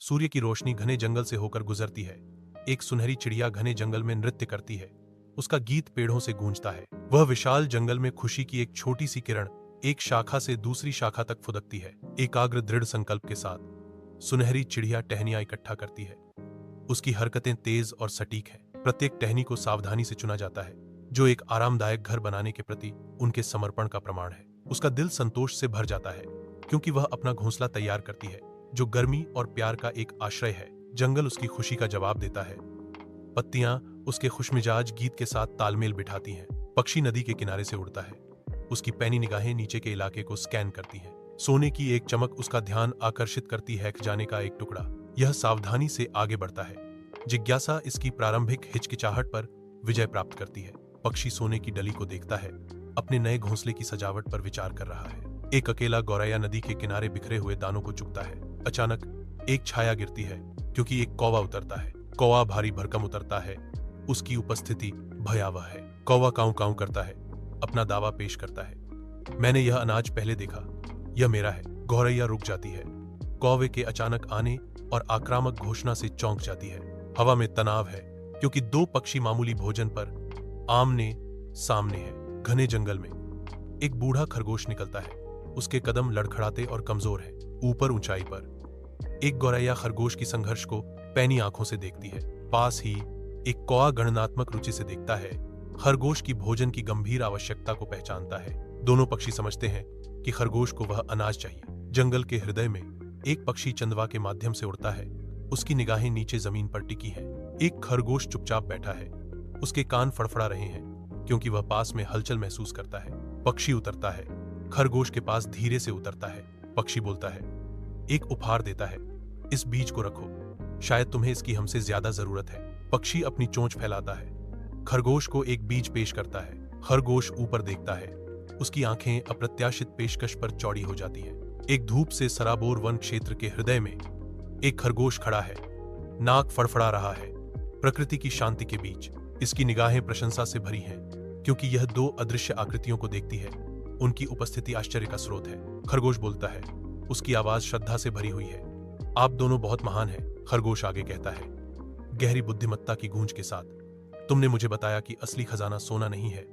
सूर्य की रोशनी घने जंगल से होकर गुजरती है। एक सुनहरी चिड़िया घने जंगल में नृत्य करती है। उसका गीत पेड़ों से गूंजता है। वह विशाल जंगल में खुशी की एक छोटी सी किरण एक शाखा से दूसरी शाखा तक फुदकती है। एकाग्र दृढ़ संकल्प के साथ सुनहरी चिड़िया टहनियां इकट्ठा करती है। उसकी हरकतें तेज और सटीक हैं। प्रत्येक टहनी को सावधानी से चुना जाता है, जो एक आरामदायक घर बनाने के प्रति उनके समर्पण का प्रमाण है। उसका दिल संतोष से भर जाता है, क्योंकि वह अपना घोंसला तैयार करती है, जो गर्मी और प्यार का एक आश्रय है। जंगल उसकी खुशी का जवाब देता है। पत्तियां उसके खुशमिजाज गीत के साथ तालमेल बिठाती हैं। पक्षी नदी के किनारे से उड़ता है। उसकी पैनी निगाहें नीचे के इलाके को स्कैन करती हैं। सोने की एक चमक उसका ध्यान आकर्षित करती है। जाने का एक टुकड़ा। यह सावधानी से आगे बढ़ता है। जिज्ञासा इसकी प्रारंभिक हिचकिचाहट पर विजय प्राप्त करती है। पक्षी सोने की डली को देखता है, अपने नए घोंसले की सजावट पर विचार कर रहा है। एक अकेला गौरैया नदी के किनारे बिखरे हुए दानों को चुगता है। अचानक एक छाया गिरती है, क्योंकि एक कौवा उतरता है। कौवा भारी भरकम उतरता है। उसकी उपस्थिति भयावह है। कौवा काऊ काऊ करता है, अपना दावा पेश करता है। मैंने यह अनाज पहले देखा, यह मेरा है। गौरैया रुक जाती है। कौवे के अचानक आने और आक्रामक घोषणा से चौंक जाती है। हवा में तनाव है, क्योंकि दो पक्षी मामूली भोजन पर आमने सामने हैं। घने जंगल में एक बूढ़ा खरगोश निकलता है। उसके कदम लड़खड़ाते और कमजोर हैं। ऊपर ऊंचाई पर एक गौरैया खरगोश की संघर्ष को पैनी आंखों से देखती है। पास ही एक कौवा गणनात्मक रुचि से देखता है। खरगोश की भोजन की गंभीर आवश्यकता को पहचानता है। दोनों पक्षी समझते हैं कि खरगोश को वह अनाज चाहिए। जंगल के हृदय में एक पक्षी चंदवा के माध्यम से उड़ता है। उसकी निगाहें नीचे जमीन पर टिकी हैं। एक खरगोश चुपचाप बैठा है। उसके कान फड़फड़ा रहे हैं, क्योंकि वह पास में हलचल महसूस करता है। पक्षी उतरता है। खरगोश के पास धीरे से उतरता है। पक्षी बोलता है, एक उपहार देता है। इस बीज को रखो, शायद तुम्हें इसकी हमसे ज्यादा जरूरत है। पक्षी अपनी चोंच फैलाता है। खरगोश को एक बीज पेश करता है। खरगोश ऊपर देखता है। उसकी आंखें अप्रत्याशित पेशकश पर चौड़ी हो जाती हैं। एक धूप से सराबोर वन क्षेत्र के हृदय में एक खरगोश खड़ा है। नाक फड़फड़ा रहा है। प्रकृति की शांति के बीच इसकी निगाहें प्रशंसा से भरी हैं, क्योंकि यह दो अदृश्य आकृतियों को देखती है। उनकी उपस्थिति आश्चर्य का स्रोत है। खरगोश बोलता है, उसकी आवाज श्रद्धा से भरी हुई है। आप दोनों बहुत महान हैं। खरगोश आगे कहता है, गहरी बुद्धिमत्ता की गूंज के साथ। तुमने मुझे बताया कि असली खजाना सोना नहीं है,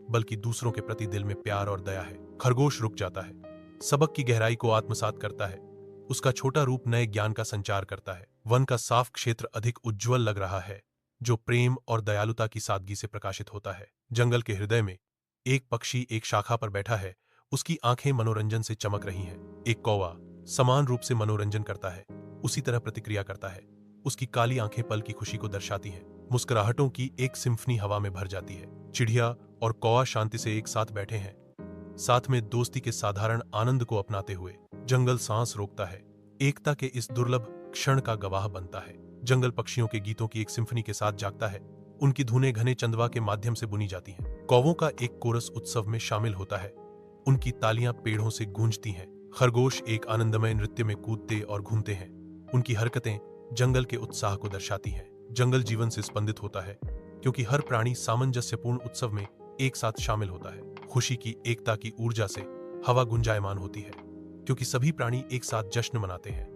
बल्कि दूसरों के प्रति दिल में प्यार और दया है। खरगोश रुक जाता है। सबक की गहराई को आत्मसात करता है। उसका छोटा रूप नए ज्ञान का संचार करता है। वन का साफ क्षेत्र अधिक उज्ज्वल लग रहा है, जो प्रेम और दयालुता की सादगी से प्रकाशित होता है। जंगल के हृदय में एक पक्षी एक शाखा पर बैठा है। उसकी आंखें मनोरंजन से चमक रही हैं। एक कौवा समान रूप से मनोरंजन करता है, उसी तरह प्रतिक्रिया करता है। उसकी काली आंखें पल की खुशी को दर्शाती हैं। मुस्कुराहटों की एक सिम्फनी हवा में भर जाती है। चिड़िया और कौवा शांति से एक साथ बैठे हैं, साथ में दोस्ती के साधारण आनंद को अपनाते हुए। जंगल सांस रोकता है, एकता के इस दुर्लभ क्षण का गवाह बनता है। जंगल पक्षियों के गीतों की एक सिम्फनी के साथ जागता है। उनकी धुनें घने चंदवा के माध्यम से बुनी जाती हैं। कौवों का एक कोरस उत्सव में शामिल होता है। उनकी तालियां पेड़ों से गूंजती हैं। खरगोश एक आनंदमय नृत्य में कूदते और घूमते हैं। उनकी हरकतें जंगल के उत्साह को दर्शाती हैं। जंगल जीवन से स्पंदित होता है, क्योंकि हर प्राणी सामंजस्यपूर्ण उत्सव में एक साथ शामिल होता है। खुशी की एकता की ऊर्जा से हवा गुंजायमान होती है, क्योंकि सभी प्राणी एक साथ जश्न मनाते हैं।